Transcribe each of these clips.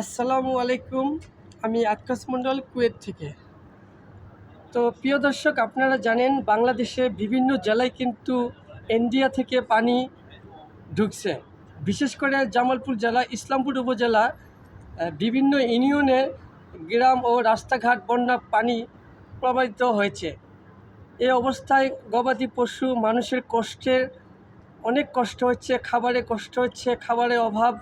আসসালামু আলাইকুম। আমি আক্কাস মণ্ডল, কুয়েত থেকে। তো প্রিয় দর্শক, আপনারা জানেন বাংলাদেশে বিভিন্ন জেলায় কিন্তু ইন্ডিয়া থেকে পানি ঢুকছে। বিশেষ করে জামালপুর জেলা, ইসলামপুর উপজেলা, বিভিন্ন ইউনিয়নে গ্রাম ও রাস্তাঘাট বন্যা পানি প্রবাহিত হয়েছে। এই অবস্থায় গবাদি পশু মানুষের অনেক কষ্ট হচ্ছে, খাবারে কষ্ট হচ্ছে, খাবারের অভাব,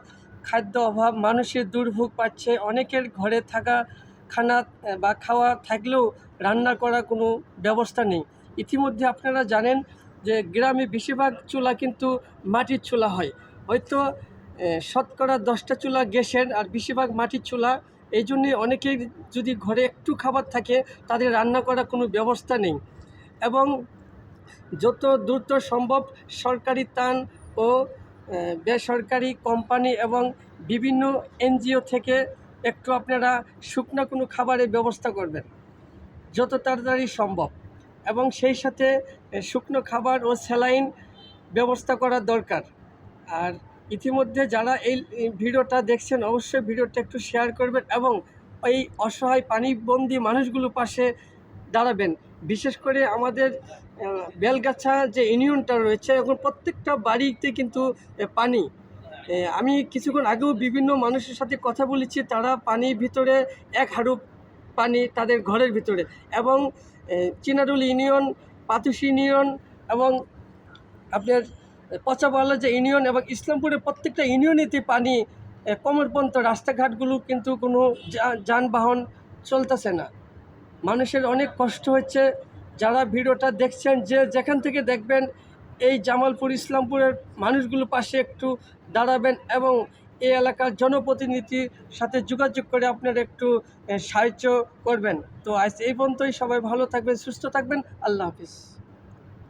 খাদ্য অভাব, মানুষের দুর্ভোগ পাচ্ছে। অনেকের ঘরে থাকা খানা বা খাওয়া থাকলেও রান্না করার কোনো ব্যবস্থা নেই। ইতিমধ্যে আপনারা জানেন যে গ্রামে বেশিরভাগ চুলা কিন্তু মাটির চুলা হয়। হয়তো শতকরা 10টা চুলা গ্যাসের আর বেশিরভাগ মাটির চুলা। এই জন্যে অনেকের যদি ঘরে একটু খাবার থাকে, তাদের রান্না করার কোনো ব্যবস্থা নেই। এবং যত দ্রুত সম্ভব সরকারি ত্রাণ ও বেসরকারি কোম্পানি এবং বিভিন্ন এনজিও থেকে একটু আপনারা শুকনো কোনো খাবারের ব্যবস্থা করবেন যত তাড়াতাড়ি সম্ভব। এবং সেই সাথে শুকনো খাবার ও স্যালাইন ব্যবস্থা করা দরকার। আর ইতিমধ্যে যারা এই ভিডিওটা দেখছেন, অবশ্যই ভিডিওটা একটু শেয়ার করবেন এবং এই অসহায় পানিবন্দী মানুষগুলোর পাশে দাঁড়াবেন। বিশেষ করে আমাদের বেলগাছা যে ইউনিয়নটা রয়েছে, এখন প্রত্যেকটা বাড়িতে কিন্তু পানি। আমি কিছুক্ষণ আগেও বিভিন্ন মানুষের সাথে কথা বলেছি, তারা পানির ভিতরে এক হাঁটু পানি তাদের ঘরের ভিতরে। এবং চিনারুল ইউনিয়ন, পাতুশি ইউনিয়ন এবং আপনার পচাবালা যে ইউনিয়ন এবং ইসলামপুরের প্রত্যেকটা ইউনিয়নেতে পানি কোমরপর্যন্ত। রাস্তাঘাটগুলো কিন্তু কোনো যানবাহন চলতেছে না। মানুষের অনেক কষ্ট হচ্ছে। যারা ভিডিওটা দেখছেন, যে যেখান থেকে দেখবেন, এই জামালপুর ইসলামপুরের মানুষগুলোর পাশে একটু দাঁড়াবেন এবং এই এলাকার জনপ্রতিনিধির সাথে যোগাযোগ করে আপনারা একটু সাহায্য করবেন। তো আজ এই পর্যন্তই। সবাই ভালো থাকবেন, সুস্থ থাকবেন। আল্লাহ হাফিজ।